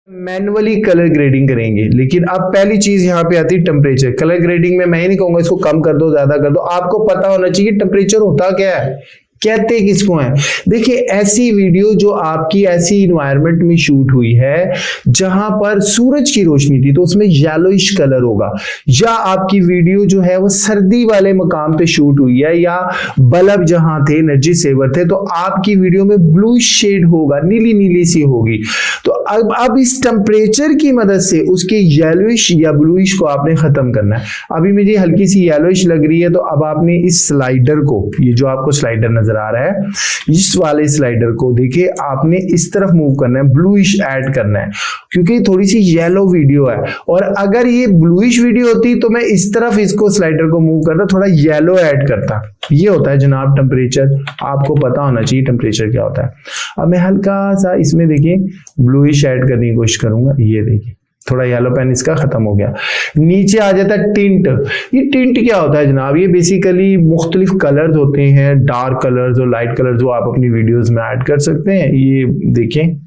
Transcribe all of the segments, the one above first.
Manually colour grading करेंगे। लेकिन अब पहली चीज यहाँ पे आती है टेम्परेचर। कलर ग्रेडिंग में मैं ये नहीं कहूंगा इसको कम कर दो ज्यादा कर दो, आपको पता होना चाहिए टेम्परेचर होता क्या है, कहते किसको हैं। देखिए ऐसी वीडियो जो आपकी ऐसी इन्वायरमेंट में शूट हुई है जहां पर सूरज की रोशनी थी तो उसमें येलोइश कलर होगा, या आपकी वीडियो जो है वो सर्दी वाले मकाम पे शूट हुई है या बल्ब जहां थे एनर्जी सेवर थे तो आपकी वीडियो में ब्लू शेड होगा, नीली नीली सी होगी। तो अब इस टेम्परेचर की मदद से उसके येलोइश या ब्लूइश को आपने खत्म करना है। अभी मुझे हल्की सी येलोइश लग रही है तो अब आपने इस स्लाइडर को, ये जो आपको स्लाइडर नजर आ रहा है, इस वाले स्लाइडर को देखिए आपने इस तरफ मूव करना है, ब्लूइश ऐड करना है क्योंकि थोड़ी सी येलो वीडियो है। और अगर ये ब्लूइश वीडियो होती तो मैं इस तरफ इसको स्लाइडर को मूव करता, थोड़ा येलो ऐड करता। ये होता है जनाब टेम्परेचर, आपको पता होना चाहिए टेम्परेचर क्या होता है। अब मैं हल्का सा इसमें देखिए ब्लूइश ऐड करने की कोशिश करूंगा, ये देखिए थोड़ा येलो पेन इसका खत्म हो गया। नीचे आ जाता है टिंट। ये टिंट क्या होता है जनाब, ये बेसिकली मुख्तलिफ कलर्स होते हैं, डार्क कलर्स और लाइट कलर्स जो आप अपनी वीडियोस में ऐड कर सकते हैं। ये देखें।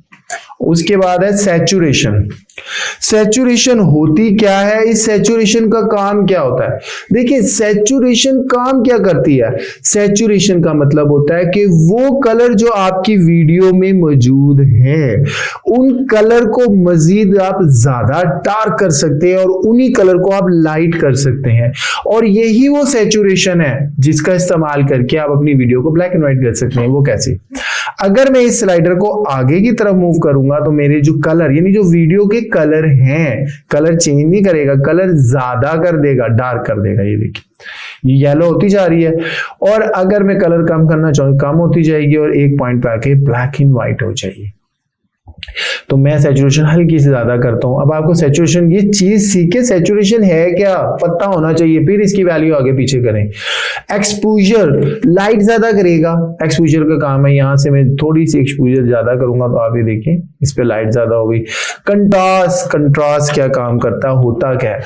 उसके बाद है सैचुरेशन। सैचुरेशन होती क्या है, इस सैचुरेशन का काम क्या होता है। देखिए सैचुरेशन काम क्या करती है, सैचुरेशन का मतलब होता है कि वो कलर जो आपकी वीडियो में मौजूद है उन कलर को मजीद आप ज्यादा डार्क कर सकते हैं और उन्हीं कलर को आप लाइट कर सकते हैं। और यही वो सैचुरेशन है जिसका इस्तेमाल करके आप अपनी वीडियो को ब्लैक एंड व्हाइट कर सकते हैं। वो कैसे, अगर मैं इस स्लाइडर को आगे की तरफ मूव करूंगा तो मेरे जो कलर यानी जो वीडियो के कलर हैं, कलर चेंज नहीं करेगा, कलर ज्यादा कर देगा, डार्क कर देगा। ये देखिए ये येलो होती जा रही है और अगर मैं कलर कम करना चाहूँ कम होती जाएगी और एक पॉइंट पे आके ब्लैक एंड व्हाइट हो जाएगी। तो मैं सैचुरेशन हल्की से ज्यादा करता हूं। अब आपको सैचुरेशन ये चीज सीखे, सैचुरेशन है क्या पता होना चाहिए, फिर इसकी वैल्यू आगे पीछे करें। एक्सपोजर, लाइट ज्यादा करेगा, एक्सपोजर का काम है। यहां से मैं थोड़ी सी एक्सपोजर ज्यादा करूंगा तो आप ये देखें इस पे लाइट ज्यादा हो गई। कंट्रास्ट, कंट्रास्ट क्या काम करता है, होता क्या है।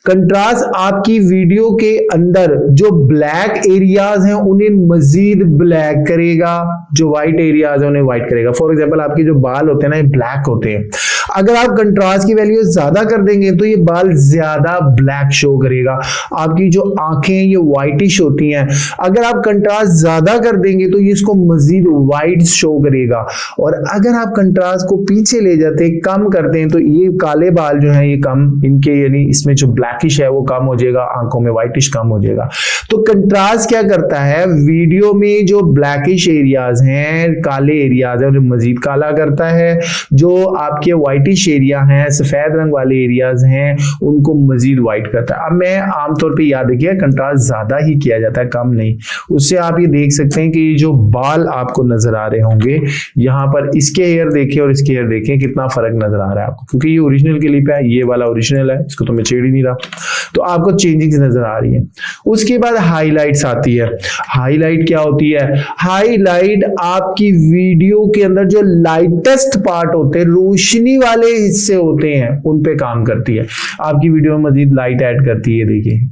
कंट्रास्ट आपकी वीडियो के अंदर जो ब्लैक एरियाज हैं उन्हें मजीद ब्लैक करेगा, जो व्हाइट एरियाज हैं उन्हें व्हाइट करेगा। फॉर एग्जांपल आपके जो बाल होते हैं ना ये ब्लैक होते हैं, अगर आप कंट्रास्ट की वैल्यू ज्यादा कर देंगे तो ये बाल ज्यादा ब्लैक शो करेगा। आपकी जो आंखें ये व्हाइटिश होती हैं, अगर आप कंट्रास्ट ज्यादा कर देंगे तो ये इसको मजीद व्हाइट शो करेगा। और अगर आप कंट्रास्ट को पीछे ले जाते हैं, कम करते हैं तो ये काले बाल जो हैं ये कम, इनके यानी इसमें जो ब्लैकिश है वो कम हो जाएगा, आंखों में व्हाइटिश कम हो जाएगा। तो कंट्रास्ट क्या करता है, वीडियो में जो ब्लैकिश एरियाज हैं, काले एरियाज हैं उन्हें मजीद काला करता है, जो आपके व्हाइटिश एरिया हैं, सफेद रंग वाले एरियाज हैं उनको मजीद व्हाइट करता है। अब मैं आमतौर पे याद रखिए कंट्रास्ट ज्यादा ही किया जाता है, कम नहीं। उससे आप ये देख सकते हैं कि ये जो बाल आपको नजर आ रहे होंगे यहाँ पर, इसके हेयर देखें और इसके हेयर देखें कितना फर्क नजर आ रहा है आपको, क्योंकि ये ओरिजिनल क्लिप है, ये वाला ओरिजिनल है, इसको तो मैं छेड़ ही नहीं रहा, तो आपको चेंजिंग नजर आ रही है। उसके बाद हाईलाइट्स आती है। हाईलाइट क्या होती है, हाईलाइट आपकी वीडियो के अंदर जो लाइटेस्ट पार्ट होते हैं, रोशनी वाले हिस्से होते हैं, उन पे काम करती है, आपकी वीडियो में मजीद लाइट ऐड करती है। देखिए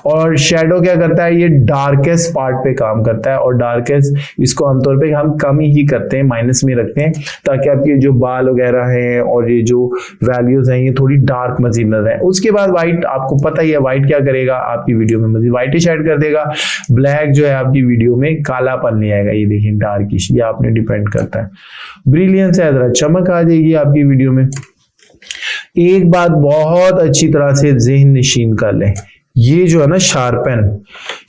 और शेडो क्या करता है, ये डार्केस्ट पार्ट पे काम करता है और डार्केस्ट इसको आमतौर पे हम कम ही करते हैं, माइनस में रखते हैं ताकि आपके जो बाल वगैरह हैं और ये जो वैल्यूज हैं ये थोड़ी डार्क मजीद नजर आए। उसके बाद व्हाइट, आपको पता ही है व्हाइट क्या करेगा, आपकी वीडियो में मजीद व्हाइटिश ऐड कर देगा। ब्लैक जो है आपकी वीडियो में कालापन ले आएगा, ये देखिए डार्किश, ये आपने डिपेंड करता है। ब्रिलियंस है, जरा चमक आ जाएगी आपकी वीडियो में। एक बात बहुत अच्छी तरह से ज़हन नशीन कर लें, ये जो है ना शार्पन,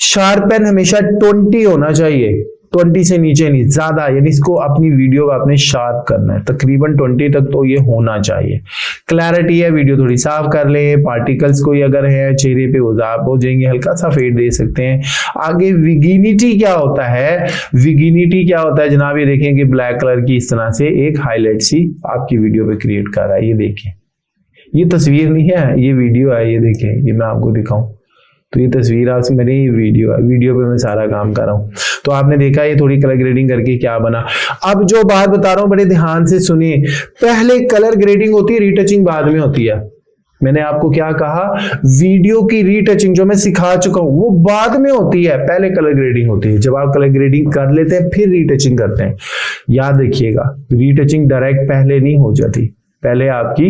शार्पन हमेशा 20 होना चाहिए, 20 से नीचे नहीं, ज्यादा, यानी इसको अपनी वीडियो का आपने शार्प करना है, तकरीबन 20 तक तो ये होना चाहिए। क्लैरिटी है, वीडियो थोड़ी साफ कर ले, पार्टिकल्स कोई अगर है चेहरे पे वो साफ हो जाएंगे, हल्का सा फेड दे सकते हैं। आगे विगिनिटी क्या होता है, विगिनिटी क्या होता है जनाब, ये देखें कि ब्लैक कलर की इस तरह से एक हाईलाइट सी आपकी वीडियो पे क्रिएट कर रहा है। ये देखें, ये तस्वीर नहीं है, ये वीडियो है, ये देखें, ये मैं आपको दिखाऊं तो ये तस्वीर आपसे मेरी वीडियो है, वीडियो पे मैं सारा काम कर रहा हूँ। तो आपने देखा ये थोड़ी कलर ग्रेडिंग करके क्या बना। अब जो बात बता रहा हूँ बड़े ध्यान से सुनिए, पहले कलर ग्रेडिंग होती है, रीटचिंग बाद में होती है। मैंने आपको क्या कहा, वीडियो की रीटचिंग जो मैं सिखा चुका हूं वो बाद में होती है, पहले कलर ग्रेडिंग होती है। जब आप कलर ग्रेडिंग कर लेते हैं फिर रीटचिंग करते हैं, याद रखिएगा रीटचिंग डायरेक्ट पहले नहीं हो जाती, पहले आपकी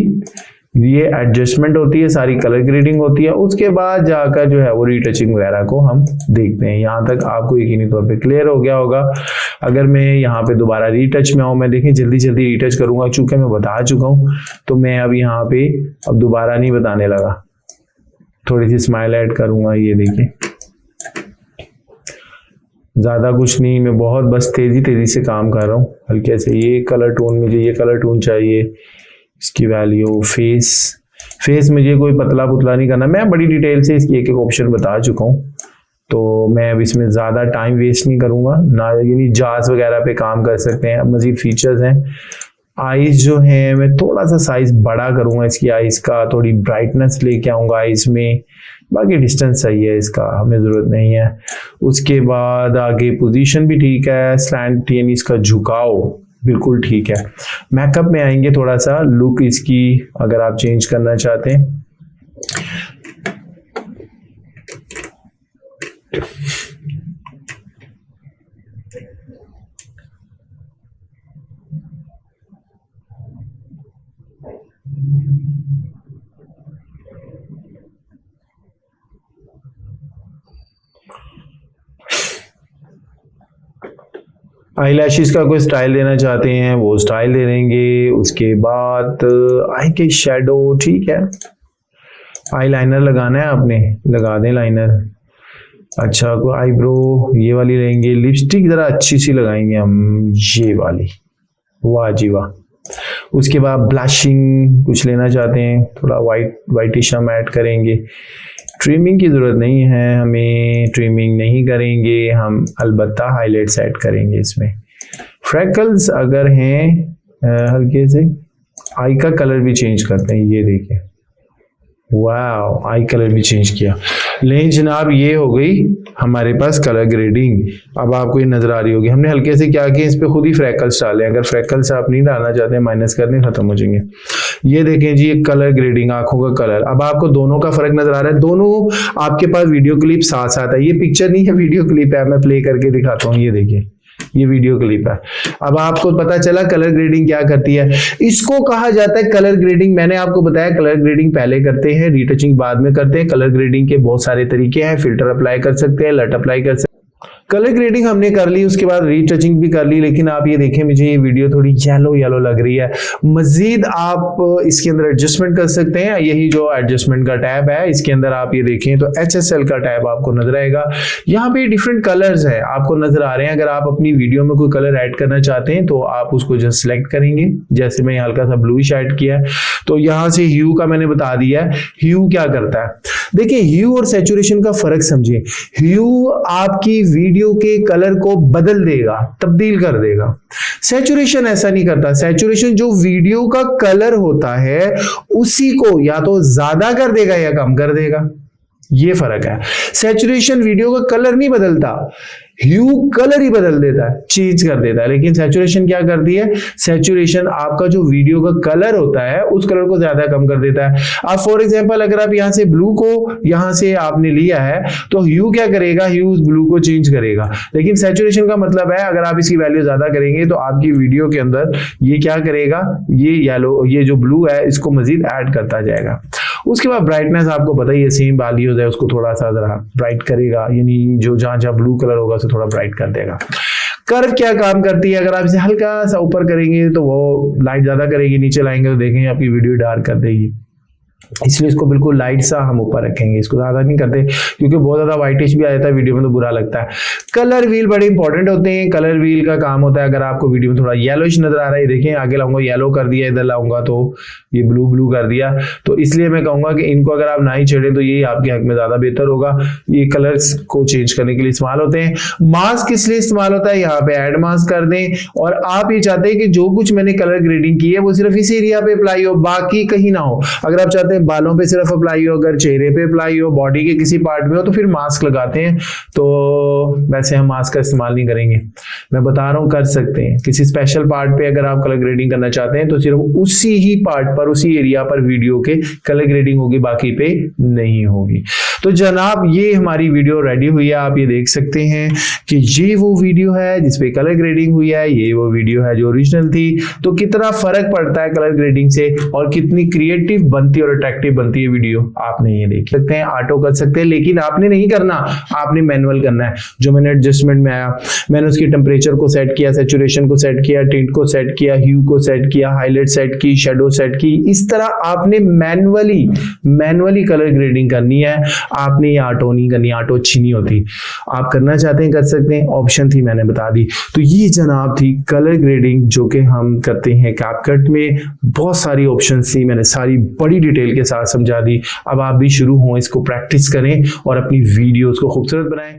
ये एडजस्टमेंट होती है, सारी कलर ग्रेडिंग होती है, उसके बाद जाकर जो है वो रीटचिंग वगैरह को हम देखते हैं। यहाँ तक आपको यकीनी तौर पे क्लियर हो गया होगा। अगर मैं यहाँ पे दोबारा रीटच में आऊँ, मैं देखें जल्दी जल्दी रीटच करूंगा, चूंकि मैं बता चुका हूँ तो मैं अब यहाँ पे अब दोबारा नहीं बताने लगा, थोड़ी सी स्माइल ऐड करूंगा। ये देखिए ज्यादा कुछ नहीं, मैं बहुत बस तेजी तेजी से काम कर रहा हूँ। हल्के से ये कलर टोन, मुझे ये कलर टोन चाहिए, इसकी वैल्यू, फेस मुझे कोई पतला पुतला नहीं करना, मैं बड़ी डिटेल से इसकी एक एक ऑप्शन बता चुका हूँ, तो मैं अब इसमें ज़्यादा टाइम वेस्ट नहीं करूँगा ना। यानी जाज वगैरह पे काम कर सकते हैं। अब मज़ीद फीचर्स हैं। आइज़ जो है मैं थोड़ा सा साइज़ बड़ा करूँगा इसकी आइज़ का, थोड़ी ब्राइटनेस लेके आऊँगा आइज़ में, बाकी डिस्टेंस सही है, इसका हमें ज़रूरत नहीं है। उसके बाद आगे पोजीशन भी ठीक है, स्लैंट यानी इसका झुकाव बिल्कुल ठीक है। मेकअप में आएंगे, थोड़ा सा लुक इसकी अगर आप चेंज करना चाहते हैं, आई लैशेस का कोई स्टाइल देना चाहते हैं वो स्टाइल दे देंगे। उसके बाद आई के शेडो ठीक है, आई लाइनर लगाना है आपने, लगा दें लाइनर। अच्छा कोई आईब्रो ये वाली लेंगे, लिपस्टिक जरा अच्छी सी लगाएंगे हम, ये वाली, वाह जी वाह। उसके बाद ब्लशिंग कुछ लेना चाहते हैं, थोड़ा वाइटिश हम ऐड करेंगे। ट्रिमिंग की ज़रूरत नहीं है हमें, ट्रिमिंग नहीं करेंगे हम, अलबत्ता हाईलाइट्स ऐड करेंगे इसमें। फ्रैकल्स अगर हैं हल्के से, आई का कलर भी चेंज करते हैं, ये देखिए वाह आई कलर भी चेंज किया। लेकिन जनाब ये हो गई हमारे पास कलर ग्रेडिंग। अब आपको ये नजर आ रही होगी, हमने हल्के से क्या किया, इस पे खुद ही फ्रैकल्स डाले। अगर फ्रैकल्स आप नहीं डालना चाहते, माइनस करने खत्म हो जाएंगे। ये देखें जी, ये कलर ग्रेडिंग, आंखों का कलर। अब आपको दोनों का फर्क नजर आ रहा है, दोनों आपके पास वीडियो क्लिप साथ साथ है। ये पिक्चर नहीं है, वीडियो क्लिप है, मैं प्ले करके दिखाता हूँ। ये देखिए ये वीडियो क्लिप है। अब आपको पता चला कलर ग्रेडिंग क्या करती है। इसको कहा जाता है कलर ग्रेडिंग। मैंने आपको बताया कलर ग्रेडिंग पहले करते हैं, रीटचिंग बाद में करते हैं। कलर ग्रेडिंग के बहुत सारे तरीके हैं, फिल्टर अप्लाई कर सकते हैं, लट अप्लाई कर सकते हैं। कलर ग्रेडिंग हमने कर ली, उसके बाद रीटचिंग भी कर ली। लेकिन आप ये देखें, मुझे ये वीडियो थोड़ी येलो येलो लग रही है। मजीद आप इसके अंदर एडजस्टमेंट कर सकते हैं। यही जो एडजस्टमेंट का टैब है, इसके अंदर आप ये देखें तो HSL का टैब आपको नजर आएगा। यहाँ पे डिफरेंट कलर्स है आपको नजर आ रहे हैं। अगर आप अपनी वीडियो में कोई कलर ऐड करना चाहते हैं तो आप उसको जस्ट सिलेक्ट करेंगे। जैसे मैं हल्का सा ब्लूइश ऐड किया है, तो यहाँ से ह्यू का मैंने बता दिया है। ह्यू क्या करता है, देखिए ह्यू और सैचुरेशन का फर्क समझिए। ह्यू आपकी वीडियो के कलर को बदल देगा, तब्दील कर देगा। सैचुरेशन ऐसा नहीं करता। सैचुरेशन जो वीडियो का कलर होता है उसी को या तो ज्यादा कर देगा या कम कर देगा, ये फर्क है। सैचुरेशन वीडियो का कलर नहीं बदलता, ह्यू कलर ही बदल देता है, चेंज कर देता है। लेकिन सैचुरेशन क्या करती है, सैचुरेशन आपका जो वीडियो का कलर होता है उस कलर को ज्यादा कम कर देता है। अब फॉर एग्जांपल अगर आप यहां से ब्लू को यहां से आपने लिया है तो ह्यू क्या करेगा, ह्यू उस ब्लू को चेंज करेगा। लेकिन सैचुरेशन का मतलब है अगर आप इसकी वैल्यू ज्यादा करेंगे तो आपकी वीडियो के अंदर ये क्या करेगा, ये येलो, ये जो ब्लू है इसको मजीद ऐड करता जाएगा। उसके बाद ब्राइटनेस आपको पता ही है, सेम वैल्यूज है, उसको थोड़ा सा जरा ब्राइट करेगा, यानी जो जहां जहां ब्लू कलर होगा उसे थोड़ा ब्राइट कर देगा। कर्व क्या काम करती है, अगर आप इसे हल्का सा ऊपर करेंगे तो वो लाइट ज्यादा करेगी, नीचे लाएंगे तो देखेंगे आपकी वीडियो डार्क कर देगी। इसलिए इसको बिल्कुल लाइट सा हम ऊपर रखेंगे, इसको ज्यादा नहीं करते क्योंकि बहुत ज्यादा व्हाइटिश भी आ जाता है वीडियो में तो बुरा लगता है। कलर व्हील बड़े इंपॉर्टेंट होते हैं। कलर व्हील का काम होता है, अगर आपको वीडियो में थोड़ा येलोइश नजर आ रहा है, देखें आगे लाऊंगा येलो कर दिया, इधर लाऊंगा तो ये ब्लू ब्लू कर दिया, तो इसलिए मैं कहूंगा कि इनको अगर आप ना ही छेड़े तो ये आपके हक में ज्यादा बेहतर होगा। ये कलर्स को चेंज करने के लिए इस्तेमाल होते हैं। मास्क किस लिए इस्तेमाल होता है, यहाँ पे ऐड मास्क कर दें और आप ये चाहते हैं कि जो कुछ मैंने कलर ग्रेडिंग की है वो सिर्फ इस एरिया पे अप्लाई हो, बाकी कहीं ना हो। अगर आप चाहते हैं बालों पे सिर्फ अप्लाई हो, अगर चेहरे पे अप्लाई हो, बॉडी के किसी पार्ट में हो, तो फिर मास्क लगाते हैं। तो वैसे हम मास्क का इस्तेमाल नहीं करेंगे, मैं बता रहा हूं कर सकते हैं। किसी स्पेशल पार्ट पे अगर आप कलर ग्रेडिंग करना चाहते हैं तो सिर्फ उसी ही पार्ट पर, उसी एरिया पर वीडियो के कलर ग्रेडिंग होगी, बाकी पे नहीं होगी। तो जनाब ये हमारी वीडियो रेडी हुई है, आप ये देख सकते हैं कि ये वो वीडियो है जिसपे कलर ग्रेडिंग हुई है, ये वो वीडियो है जो ओरिजिनल थी। तो कितना फर्क पड़ता है कलर ग्रेडिंग से और कितनी क्रिएटिव बनती है और अट्रैक्टिव बनती है वीडियो, आपने ये देख सकते हैं। ऑटो कर सकते हैं लेकिन आपने नहीं करना, आपने मैनुअल करना है। जो मैंने एडजस्टमेंट में आया, मैंने उसकी टेम्परेचर को सेट किया, सैचुरेशन को सेट किया, टिंट को सेट किया, ह्यू को सेट किया, हाईलाइट सेट की, शेडो सेट की। इस तरह आपने मैनुअली कलर ग्रेडिंग करनी है, आपने ये ऑटो नहीं करनी, ऑटो अच्छी नहीं होती। आप करना चाहते हैं कर सकते हैं, ऑप्शन थी मैंने बता दी। तो ये जनाब थी कलर ग्रेडिंग जो कि हम करते हैं कैपकट में। बहुत सारी ऑप्शंस थी, मैंने सारी बड़ी डिटेल के साथ समझा दी। अब आप भी शुरू हो, इसको प्रैक्टिस करें और अपनी वीडियोस को खूबसूरत बनाएं।